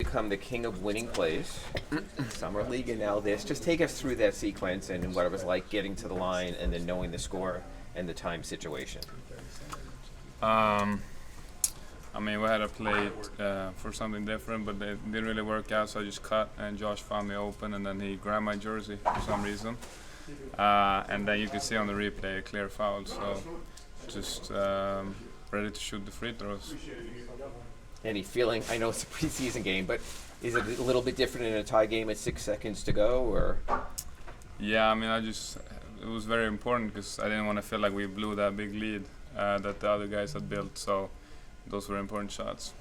become the king of winning plays. Summer League and now this. Just take us through that sequence and what it was like getting to the line and then knowing the score and the time situation. I mean, we had a play for something different, but it didn't really work out, so I just cut, and Josh found me open, and then he grabbed my jersey for some reason. And then you can see on the replay a clear foul, so just ready to shoot the free throws. Any feeling, I know it's a preseason game, but is it a little bit different in a tie game at 6 seconds to go, or? Yeah, I mean, it was very important because I didn't want to feel like we blew that big lead that the other guys had built, so those were important shots.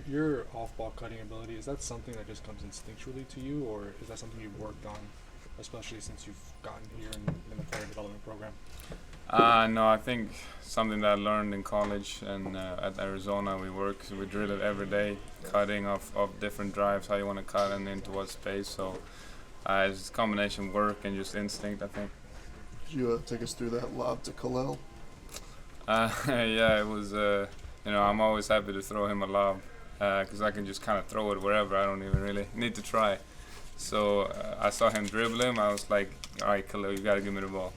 Your off-ball cutting ability, is that something that just comes instinctually to you, or is that something you've worked on, especially since you've gotten here in the player development program? No, I think something that I learned in college and at Arizona we drill it every day, cutting of different drives, how you want to cut and into what space. So it's a combination of work and just instinct, I think. Could you take us through that lob to Kalel? Yeah, it was, I'm always happy to throw him a lob because I can just kind of throw it wherever. I don't even really need to try. So I saw him dribble him. I was like, all right, Kalel, you got to give me the ball.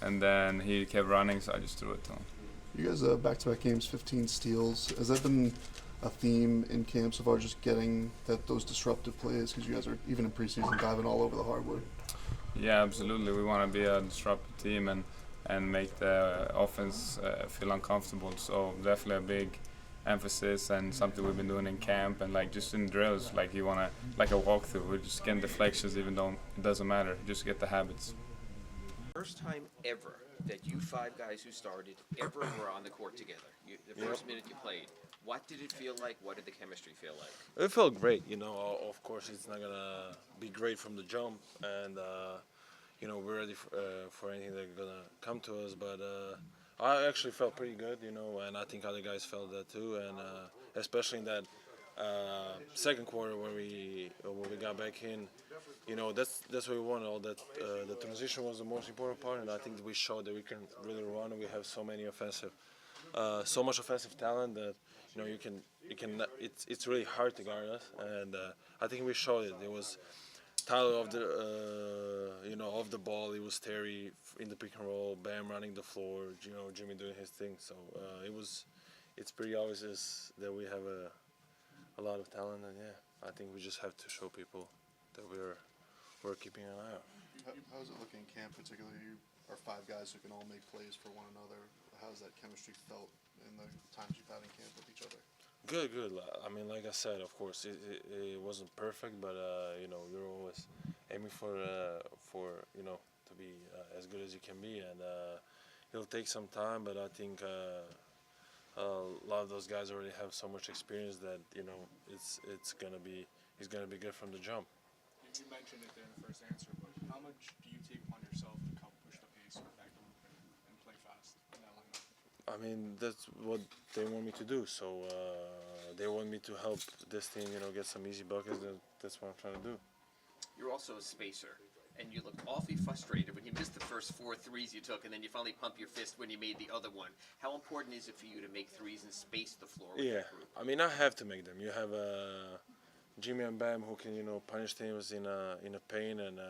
And then he kept running, so I just threw it to him. You guys, back-to-back games, 15 steals. Has that been a theme in camp so far, just getting those disruptive plays? Because you guys are, even in preseason, diving all over the hardwood. Yeah, absolutely. We want to be a disruptive team and make the offense feel uncomfortable. So definitely a big emphasis and something we've been doing in camp and like just in drills. Like you want to, like a walkthrough, we're just getting deflections even though it doesn't matter. Just get the habits. First time ever that you five guys who started ever were on the court together. The first minute you played, what did it feel like? What did the chemistry feel like? It felt great. Of course it's not going to be great from the jump, and, we're ready for anything that's going to come to us, but I actually felt pretty good, and I think other guys felt that too, and especially in that second quarter when we got back in, that's what we wanted. All that the transition was the most important part, and I think we showed that we can really run. We have so much offensive talent that it's really hard to guard us, and I think we showed it. It was Tyler off the ball. It was Terry in the pick and roll, Bam running the floor, Jimmy doing his thing. So it's pretty obvious that we have a lot of talent, and yeah, I think we just have to show people that we're keeping an eye out. How is it looking in camp, particularly? You are five guys who can all make plays for one another. How's that chemistry felt in the times you've had in camp with each other? Good. I mean, like I said, of course, it wasn't perfect, but you're always aiming for to be as good as you can be, and it'll take some time. But I think a lot of those guys already have so much experience that it's gonna be good from the jump. You mentioned it there in the first answer, but how much do you take upon yourself to help push the pace of that group and play fast in that lineup? I mean, that's what they want me to do. So they want me to help this team, get some easy buckets. That's what I'm trying to do. You're also a spacer, and you looked awfully frustrated when you missed the first 4 threes you took, and then you finally pump your fist when you made the other one. How important is it for you to make threes and space the floor with that group? I mean, I have to make them. You have Jimmy and Bam who can, punish teams in a paint, and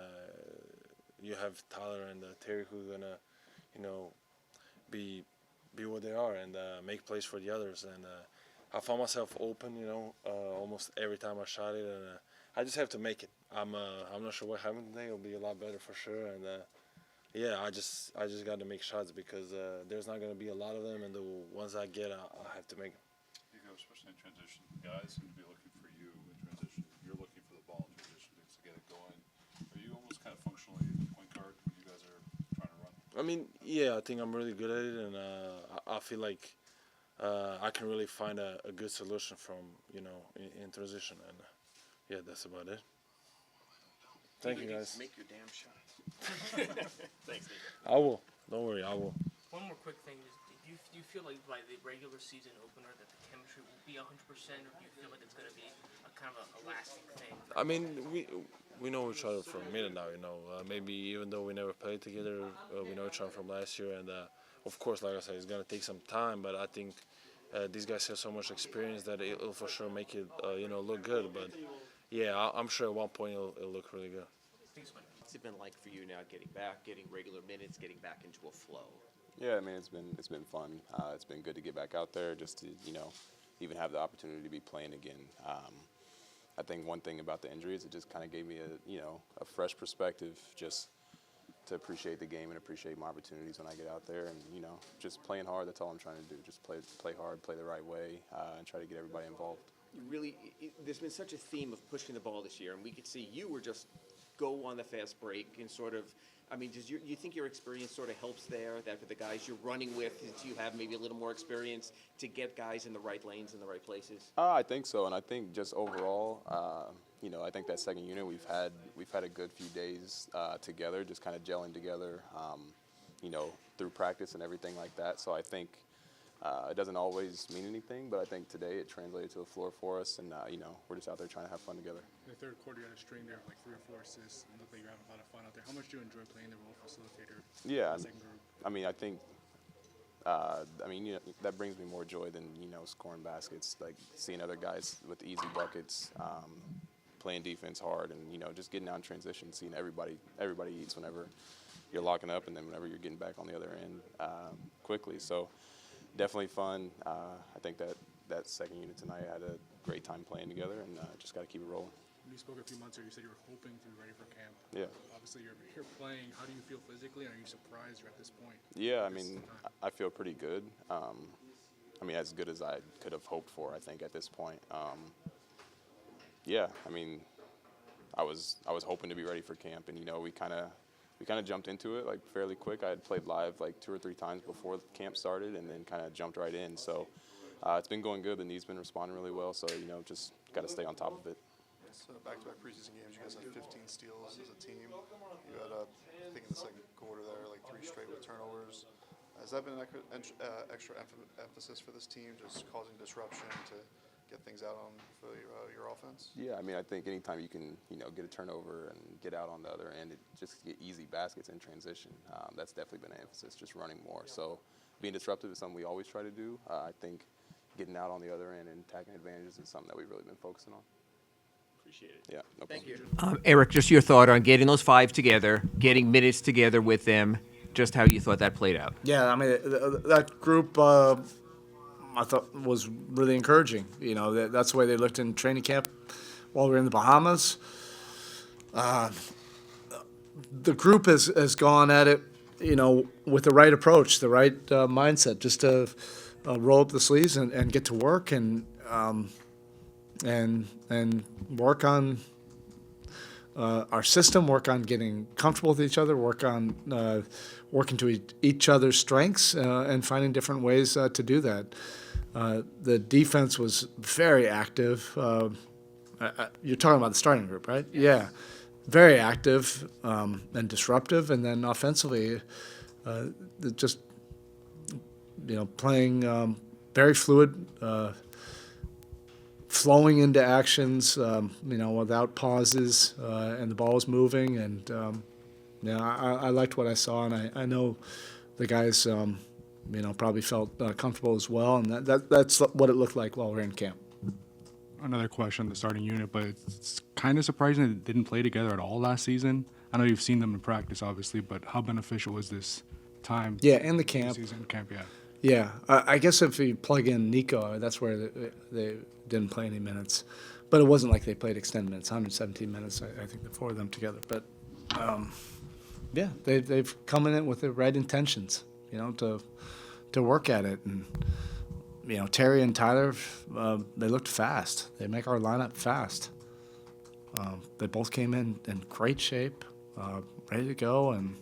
you have Tyler and Terry who are gonna, be what they are and make plays for the others. And I found myself open, almost every time I shot it, and I just have to make it. I'm not sure what happened today. It'll be a lot better for sure. And I just got to make shots because there's not going to be a lot of them, and the ones I get, I have to make them. Especially in transition, guys seem to be looking for you in transition. You're looking for the ball in transition to get it going. Are you almost kind of functionally the point guard when you guys are trying to run? I mean, yeah, I think I'm really good at it, and I feel like I can really find a good solution from, in transition, and yeah, that's about it. Thank you, guys. Make your damn shot. Thanks, Nick. I will. Don't worry, I will. One more quick thing is, do you feel like by the regular season opener that the chemistry will be 100%, or do you feel like it's going to be a kind of a lasting thing? I mean, we know each other for a minute now, maybe even though we never played together, we know each other from last year, and of course, like I said, it's going to take some time, but I think these guys have so much experience that it'll for sure make it look good. But yeah, I'm sure at one point it'll look really good. What's it been like for you now, getting regular minutes, getting back into a flow? Yeah, I mean it's been fun. It's been good to get back out there, just to even have the opportunity to be playing again. I think one thing about the injury is it just kind of gave me a fresh perspective, just to appreciate the game and appreciate my opportunities when I get out there, and just playing hard. That's all I'm trying to do. Just play hard, play the right way, and try to get everybody involved. Really, there's been such a theme of pushing the ball this year, and we could see you were just go on the fast break and sort of. I mean, do you think your experience sort of helps there? That for the guys you're running with, since you have maybe a little more experience, to get guys in the right lanes in the right places? I think so, and I think just overall, I think that second unit we've had a good few days together, just kind of gelling together, through practice and everything like that. So I think it doesn't always mean anything, but I think today it translated to a floor for us, and we're just out there trying to have fun together. In the third quarter, you had a string there of like 3 or 4 assists. It looked like you're having a lot of fun out there. How much do you enjoy playing the role of facilitator? Yeah, in the second group? I mean, I think, that brings me more joy than scoring baskets. Like seeing other guys with easy buckets, playing defense hard, and just getting out in transition, seeing everybody eats whenever you're locking up, and then whenever you're getting back on the other end quickly. So definitely fun. I think that second unit tonight had a great time playing together, and just got to keep it rolling. When you spoke a few months ago, you said you were hoping to be ready for camp. Yeah. Obviously, you're here playing. How do you feel physically? Are you surprised you're at this point? Yeah, I mean, I feel pretty good. As good as I could have hoped for, I think, at this point. Yeah, I mean, I was hoping to be ready for camp, and we kind of jumped into it like fairly quick. I had played live like 2 or 3 times before camp started, and then kind of jumped right in. So it's been going good. The knee's been responding really well. So just got to stay on top of it. So back-to-back preseason games, you guys had 15 steals as a team. You had, I think in the second quarter there, like 3 straight with turnovers. Has that been an extra emphasis for this team, just causing disruption to get things out on for your offense? Yeah, I mean, I think anytime you can, get a turnover and get out on the other end, it just get easy baskets in transition. That's definitely been an emphasis, just running more. So being disruptive is something we always try to do. I think getting out on the other end and attacking advantages is something that we've really been focusing on. Appreciate it. Yeah, no Thank problem. you. Erik, just your thought on getting those 5 together, getting minutes together with them, just how you thought that played out. Yeah, I mean, that group I thought was really encouraging. That's the way they looked in training camp while we were in the Bahamas. The group has gone at it, with the right approach, the right mindset, just to roll up the sleeves and get to work and work on our system, work on getting comfortable with each other, work on working to each other's strengths, and finding different ways to do that. The defense was very active. You're talking about the starting group, right? Yeah. Very active and disruptive, and then offensively, just playing very fluid, flowing into actions, without pauses, and the ball was moving, and I liked what I saw, and I know the guys, probably felt comfortable as well, and that's what it looked like while we were in camp. Another question on the starting unit, but it's kind of surprising that they didn't play together at all last season. I know you've seen them in practice, obviously, but how beneficial was this time? Yeah, in the camp. Season camp, yeah. Yeah, I guess if you plug in Nico, that's where they didn't play any minutes. But it wasn't like they played extended minutes, 117 minutes, I think, the 4 of them together. But, yeah, they've come in it with the right intentions, to work at it. And, Terry and Tyler, they looked fast. They make our lineup fast. They both came in great shape, ready to go, and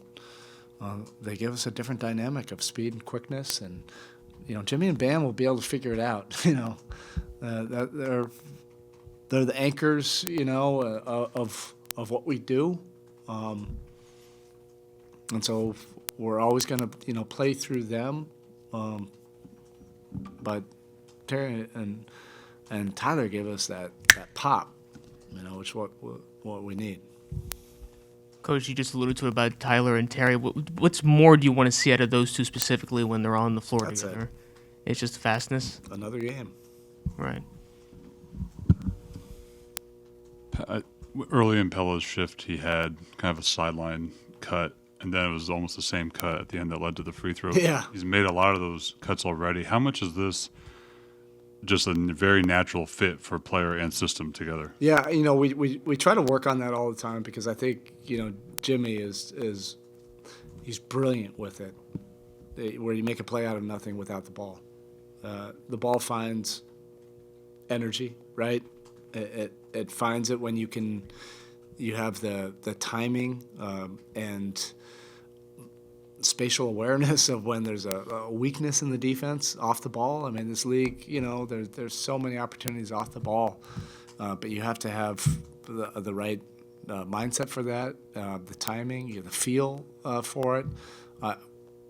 they give us a different dynamic of speed and quickness. And, Jimmy and Bam will be able to figure it out. They're the anchors, of what we do. And so we're always going to, play through them. But Terry and Tyler give us that pop, which is what we need. Coach, you just alluded to about Tyler and Terry. What's more do you want to see out of those two specifically when they're on the floor That's together? It's just fastness. Another game. Right. Early in Pelle's shift, he had kind of a sideline cut, and then it was almost the same cut at the end that led to the free throw. Yeah. He's made a lot of those cuts already. How much is this just a very natural fit for player and system together? Yeah, we try to work on that all the time because I think, Jimmy is he's brilliant with it, where you make a play out of nothing without the ball. The ball finds energy, right? It finds it when you have the timing and spatial awareness of when there's a weakness in the defense off the ball. I mean, this league, there's so many opportunities off the ball, but you have to have the right mindset for that, the timing, the feel for it.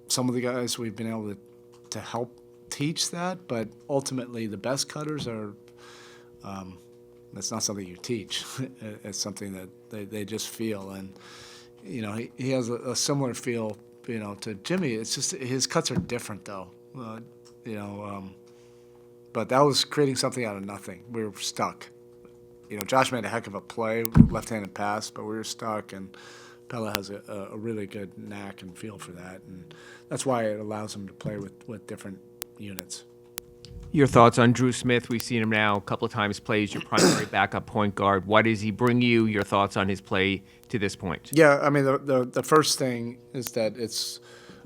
Some of the guys we've been able to help teach that, but ultimately the best cutters are. That's not something you teach. It's something that they just feel, and he has a similar feel, to Jimmy. It's just his cuts are different, though. But that was creating something out of nothing. We were stuck. Josh made a heck of a play, left-handed pass, but we were stuck, and Pelle has a really good knack and feel for that, and that's why it allows him to play with different units. Your thoughts on Dru Smith? We've seen him now a couple of times play as your primary backup point guard. What does he bring you? Your thoughts on his play to this point? Yeah, I mean, the first thing is that it's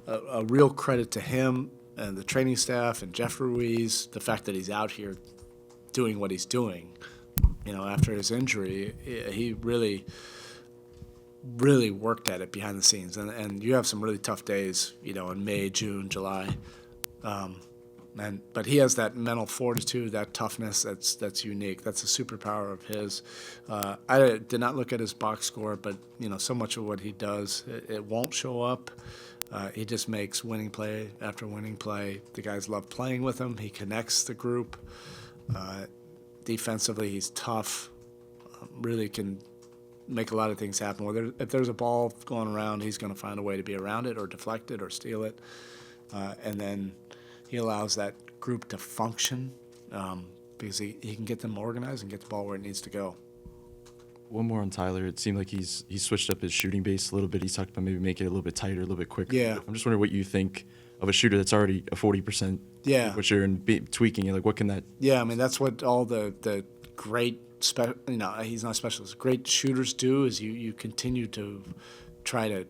a real credit to him and the training staff and Jeff Ruiz, the fact that he's out here doing what he's doing. After his injury, he really, really worked at it behind the scenes. And you have some really tough days, in May, June, July. But he has that mental fortitude, that toughness that's unique. That's a superpower of his. I did not look at his box score, but so much of what he does, it won't show up. He just makes winning play after winning play. The guys love playing with him. He connects the group. Defensively, he's tough. Really can make a lot of things happen. If there's a ball going around, he's going to find a way to be around it or deflect it or steal it. And then he allows that group to function because he can get them organized and get the ball where it needs to go. One more on Tyler. It seemed like he's switched up his shooting base a little bit. He's talked about maybe making it a little bit tighter, a little bit quicker. Yeah. I'm just wondering what you think of a shooter that's already a 40%. Yeah. What you're tweaking it. Like, what can that? Yeah, I mean, that's what all the great, he's not a specialist. Great shooters do is you continue to try to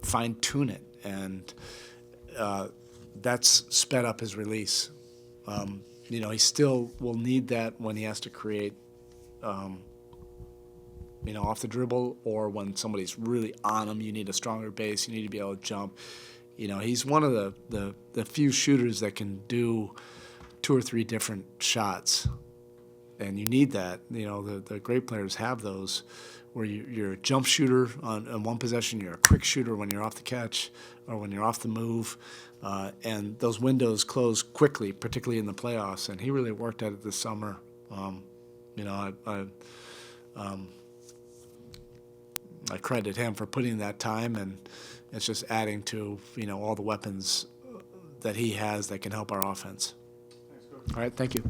fine tune it, and that's sped up his release. He still will need that when he has to create, off the dribble, or when somebody's really on him. You need a stronger base. You need to be able to jump. He's one of the few shooters that can do 2 or 3 different shots, and you need that. The great players have those, where you're a jump shooter on one possession, you're a quick shooter when you're off the catch or when you're off the move, and those windows close quickly, particularly in the playoffs. And he really worked at it this summer. I credit him for putting that time, and it's just adding to all the weapons that he has that can help our offense. All right, thank you.